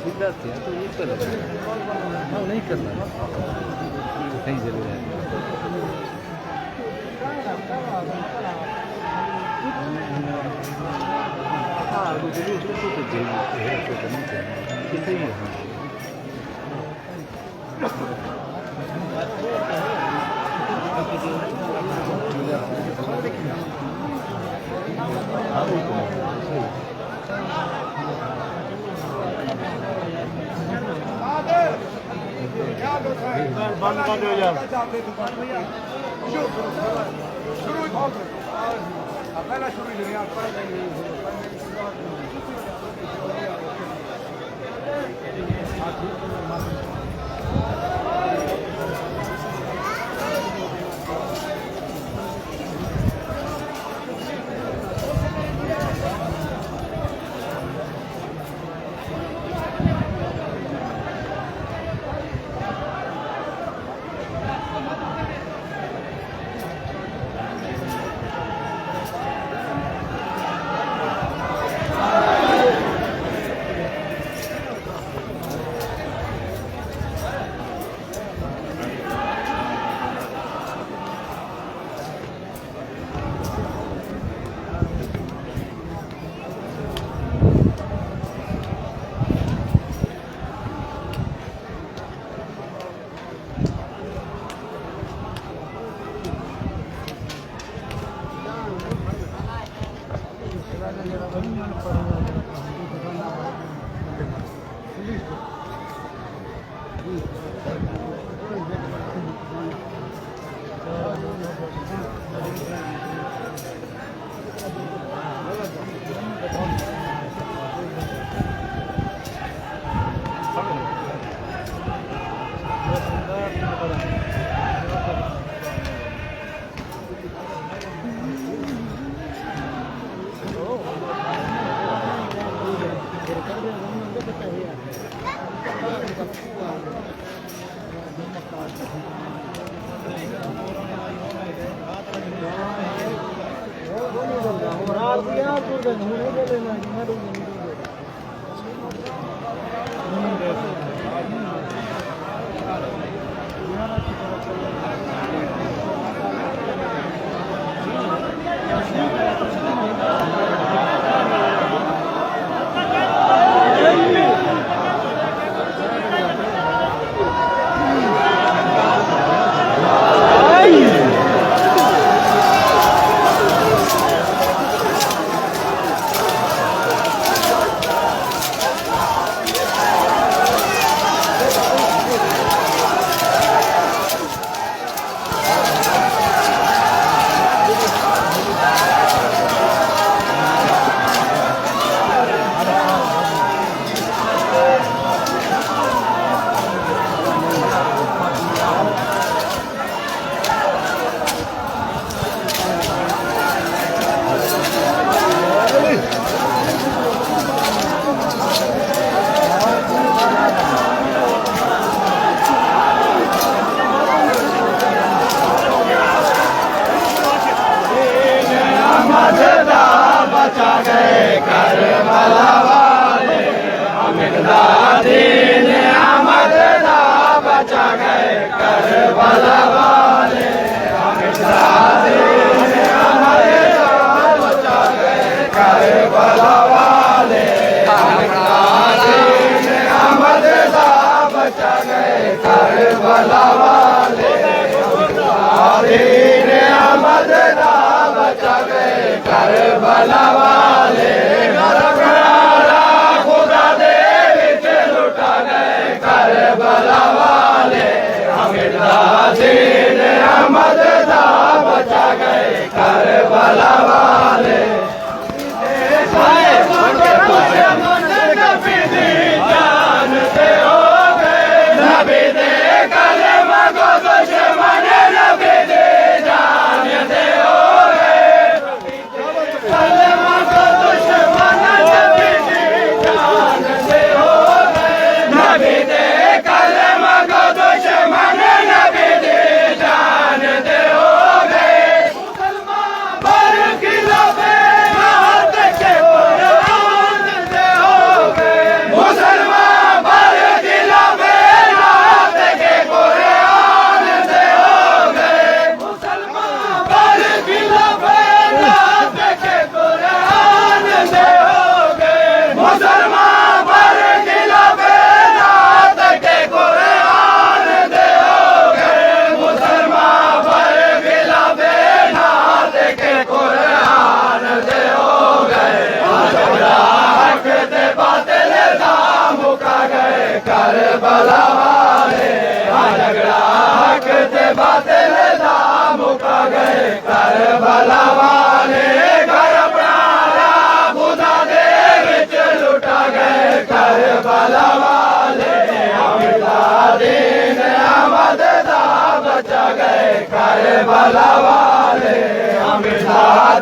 सिद्धार्थ है तो ये कर रहा है नहीं करना कहीं जरूर है हाँ वो जरूर उसको तो जरूर है तो करनी चाहिए कितने ही बंद कर दो यार शुरू पहला शुरू Hey!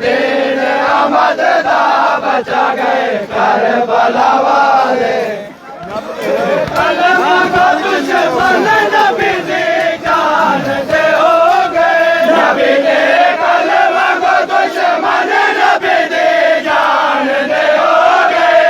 दीन अहमद दा बचा गए करबला वाले कलमा को दुश्मन नबी दी जान दे हो गए नबी दे कलमा को दुश्मन नबी दी जान दे हो गए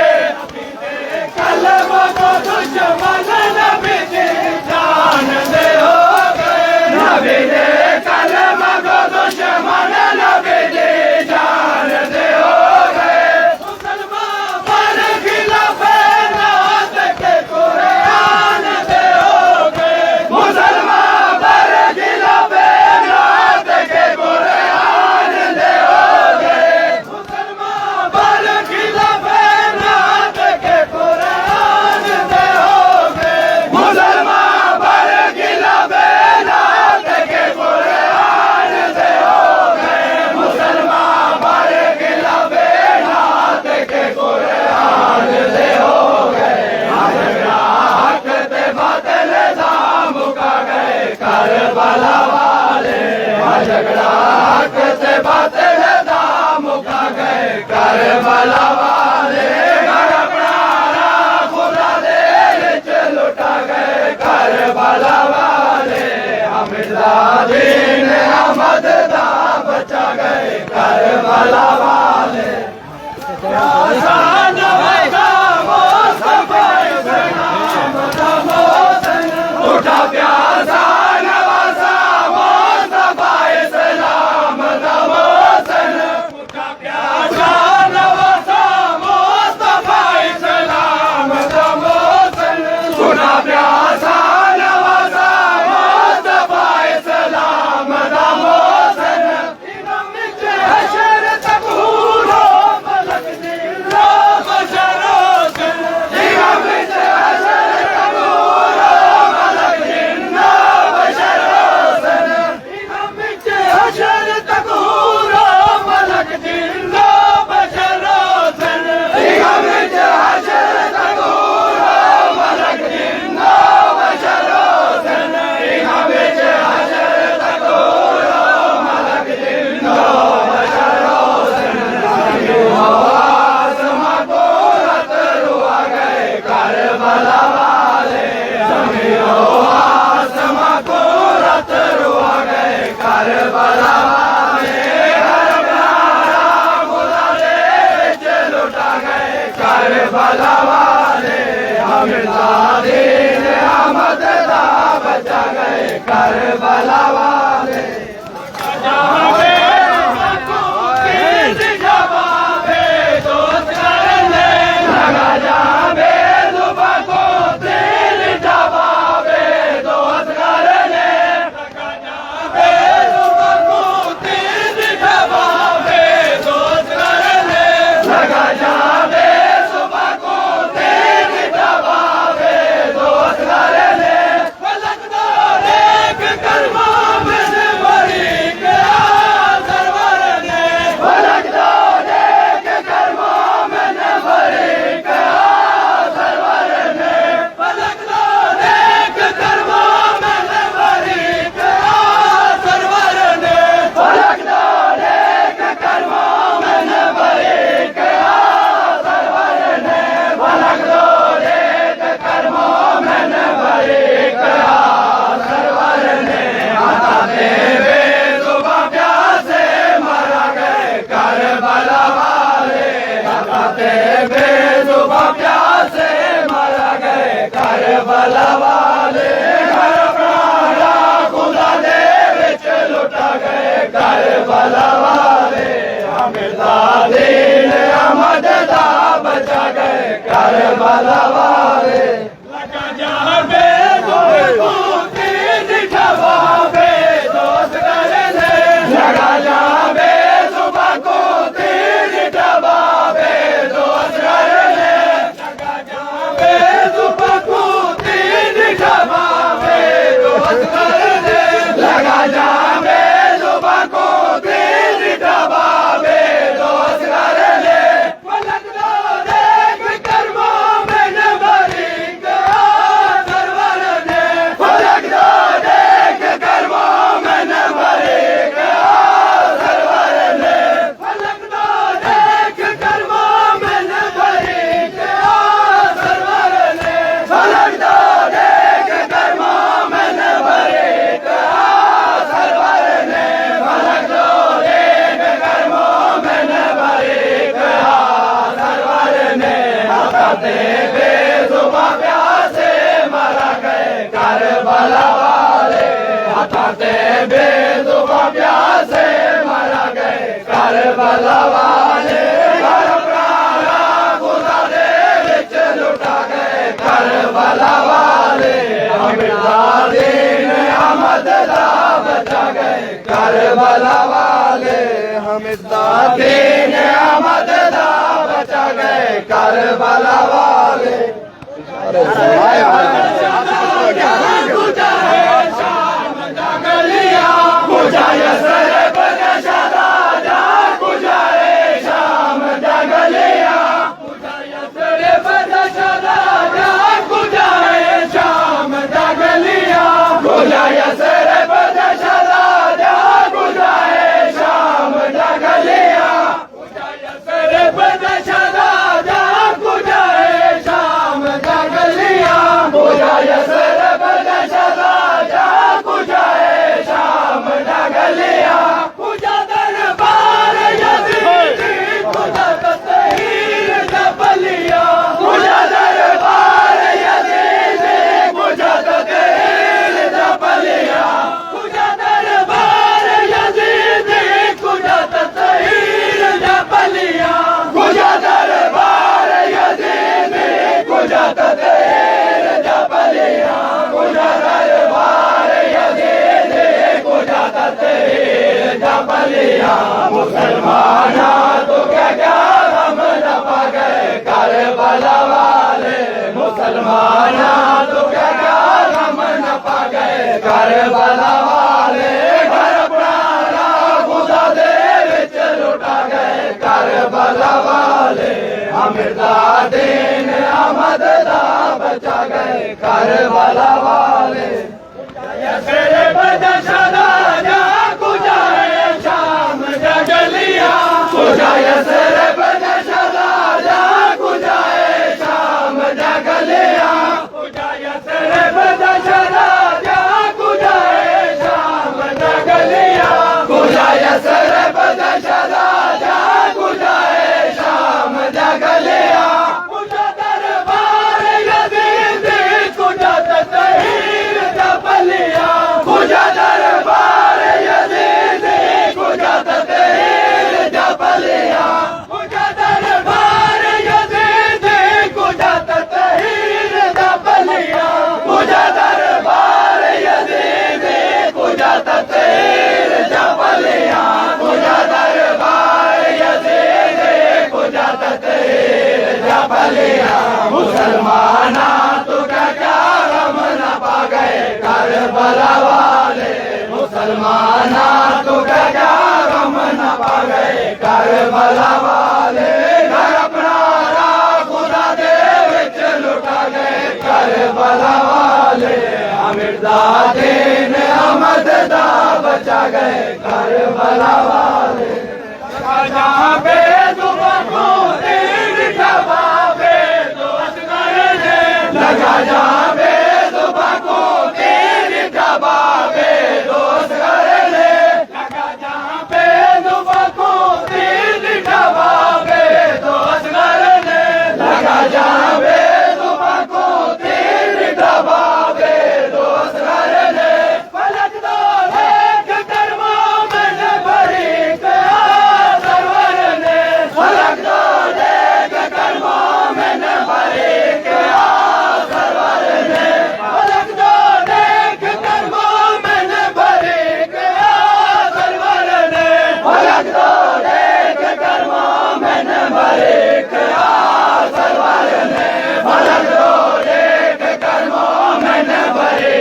कलमा को दुश्मन नबी दी जान दे हो गए नबी दे कलमा को दुश्मन नबी दी जान दे हो गए मुसलमान पर खिलाफे नात के कुरान दे हो गए मुसलमान पर खिलाफे नात के कुरान दे हो गए मुसलमान पर खिलाफे नात के कुरान दे हो गए मुसलमान पर खिलाफे नात के कुरान दे हो गए मुसलमान पर खिलाफे नात के कुरान दे हो गए हक ते बातिल दा मुका गए करबला वाले झगड़ा हक ते बातिल दा मुका गए करबला वाले घर अपना खुदा दे विच लुटा गए करबला वाले हमदा दीन अहमद दा बचा गए करबला वाले आसान वैसा मुस्तफा सलाम दा मोहसन उठा प्यासा नवासा मुस्तफा सलाम दा मोहसन उठा प्यासा नवासा मुस्तफा सलाम दा मोहसन उठा प्यासा नवासा मुस्तफा सलाम दा मोहसन इमाम विच हशर तक हूरो मलक दिलो बशरोसन इमाम विच हशर तक हूरो मलक दिलो बशरोसन इमाम विच हशर तक हूरो मलक दिलो बशरोसन इमाम विच हशर तक हूरो मलक दिलो बशरोसन इमाम विच हशर तक हूरो मलक दिलो बशरोसन आसमां को रत रुआ गए करबला वाले जमियो आसमां को रत रुआ गए करबला वाले हर प्यारा खुदा दे विच लुटा गए करबला वाले हमदा दीन अहमद दा बचा गए करबला वाले जहां पे तीर जवाबे दोस्त करने लगा जाबे जुबा को तीर जवाबे दोस्त करने लगा जाबे जुबा को तीर जवाबे दोस्त करने लगा जाबे जुबा को तीर जवाबे दोस्त करने फलक दो एक कलमा में बड़ी क्या सरवर ने फलक दो एक कलमा में बड़ी क्या सरवर ने फलक दो एक कलमा में बड़ी क्या सरवर ने फलक दो एक कलमा में बड़ी क्या सरवर ने फलक दो एक कलमा में बड़ी क्या सरवर ने आता देवे जुबा प्यासे मारा गए करबला वाले आता देवे जुबा प्यासे मारा गए करबला वाले घर प्राणा खुदा दे विच लुटा गए करबला वाले हमदा दीन अहमद दा बचा गए करबला वाले लगा जाबे को तीर जवाबे दोस्त करने लगा जाबे जुबा को तीर जवाबे दोस्त करने लगा जाबे जुबा को तीर जवाबे दोस्त करने लगा जाबे जुबा को तीर जवाबे दोस्त करने फलक दो देख कर्मों में करबला वाले घर प्राणा खुदा दे विच लुटा गए करबला वाले अमृता दीन अहमद दा बचा गए करबला वाले अमृता दीन अहमद दा बचा गए करबला वाले मुसलमाना तो क्या क्या हम न पा गए करबला वाले मुसलमाना तो क्या क्या हम न पा गए करबला वाले घर प्राणा खुदा दे विच लुटा गए करबला वाले अमृता दीन अहमद दा बचा गए करबला वाले तेरे बदशदा जा गुजारे शाम जगलिया गुजारे तेरे बदशदा जा गुजारे शाम जगलिया गुजारे तेरे बदशदा जा गुजारे शाम जगलिया गुजारे तेरे बदशदा जा गुजारे शाम जगलिया मुझा दरबार यजीद कुजा तहीर जबलिया कुजा दरबार यजीद कुजा तहीर जबलिया कुजा दरबार यजीद कुजा तहीर जबलिया कुजा दरबार यजीद कुजा तहीर जबलिया कुजा दरबार यजीद कुजा तहीर जबलिया मुसलमाना तो क्या क्या हम न पा गए करबला वाले मुसलमाना तो क्या क्या हम न पा गए करबला वाले घर प्राणा खुदा दे विच लुटा गए करबला वाले अमृता दीन अहमद दा बचा गए करबला वाले जहाँ बेजुबां को तीर जवाबे दोस्त करने लगा जहाँ बेजुबां को तीर जवाबे दोस्त करने लगा जहाँ बेजुबां को तीर जवाबे दोस्त करने लगा जहाँ बेजुबां को तीर जवाबे दोस्त करने फलक दो एक कर्मों में भरी सरवर ने फलक दो एक कर्मों में भरी सरवर ने फलक दो एक कर्मों में भरी सरवर ने फलक दो एक कर्मों में भरी सरवर ने फलक दो एक कर्मों में भरी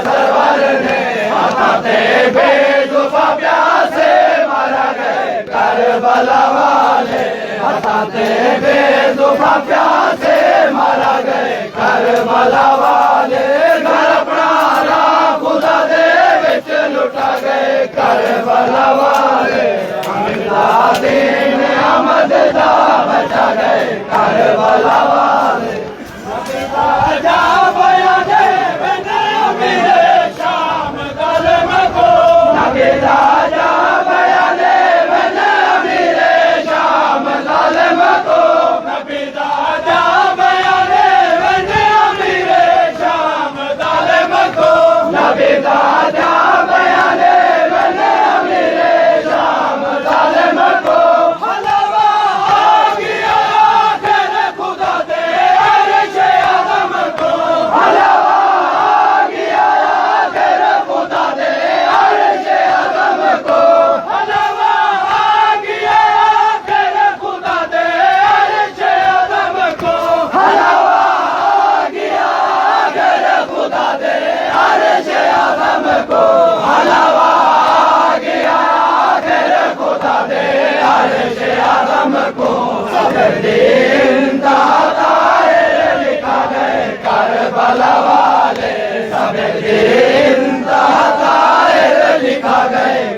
सरवर ने हताते बेजुबां प्यासे मारा गए करबला वाले हताते बेजुबां प्यासे मारा गए करबला वाले घर प्राणा खुदा दे विच लुटा गए करबला वाले अमृता दीन अहमद दा बचा गए करबला वाले जा बया दे मेरे शाम कलम को नबी राजा बया दे मेरे शाम कलम को नबी राजा बया दे मेरे शाम कलम को नबी राजा बया दे मेरे शाम कलम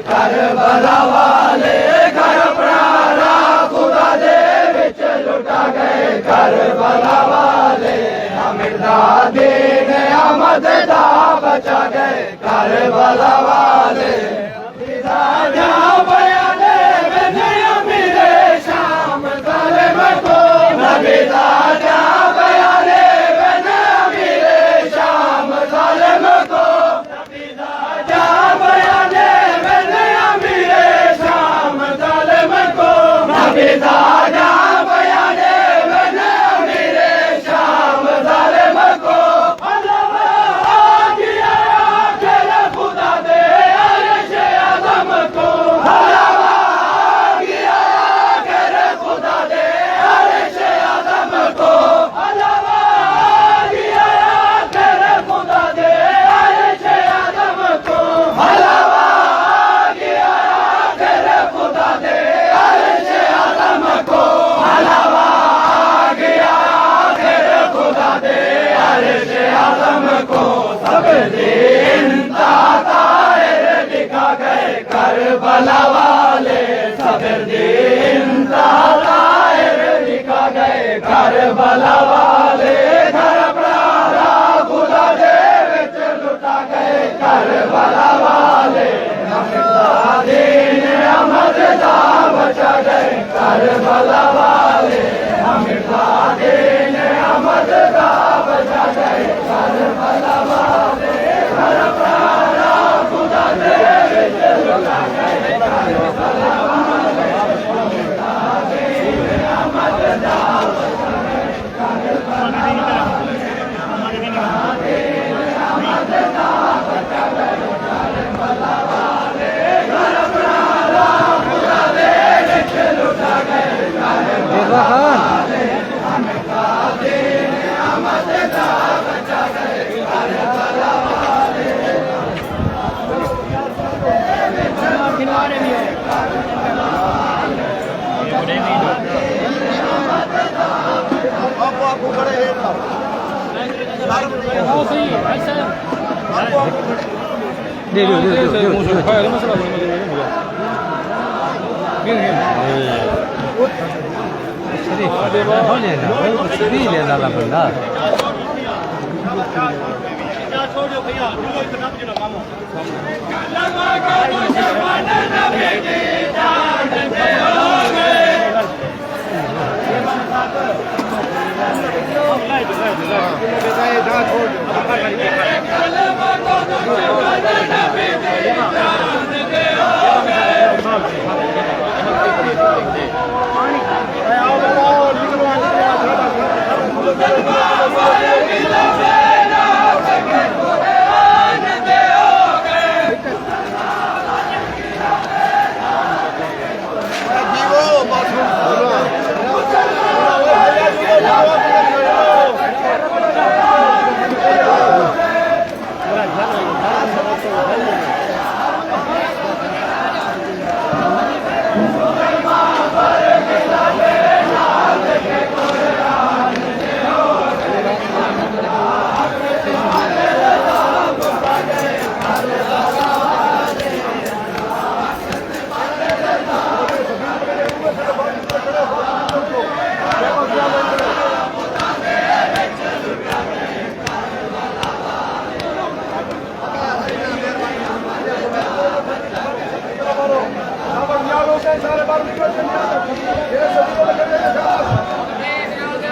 करबला वाले घर प्राणा खुदा दे विच लुटा गए करबला वाले मिर्जा दीन अहमद दा बचा गए करबला वाले करबला वाले सबर दिन ताहिर लिखा गए करबला वाले घर प्राणा खुदा दे विच लुटा गए करबला वाले दीन अहमद दा बचा गए करबला वाले मिर्जा दीन अहमद दा बचा गए करबला वाले घर प्राणा खुदा दे विच लुटा गए करबला वाले दीन अहमद दा बचा गए करबला वाले दीन अहमद दा बचा गए करबला वाले घर प्राणा खुदा दे विच लुटा गए करबला वाले मिर्जा दीन अहमद दा बचा गए करबला वाले आपको खड़े हैं दे दो हो लेना भाई कुछ भी ले ज़्यादा बंदा छोड़ो भैया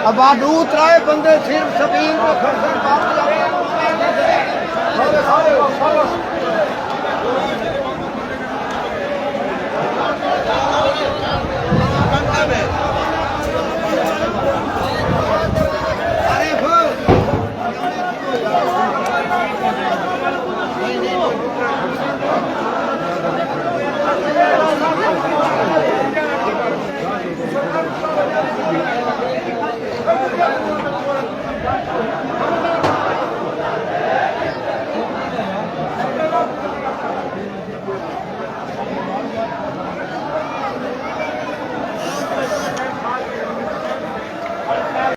अब आडू त्राए बंदे सिर्फ सबीर को खर्चा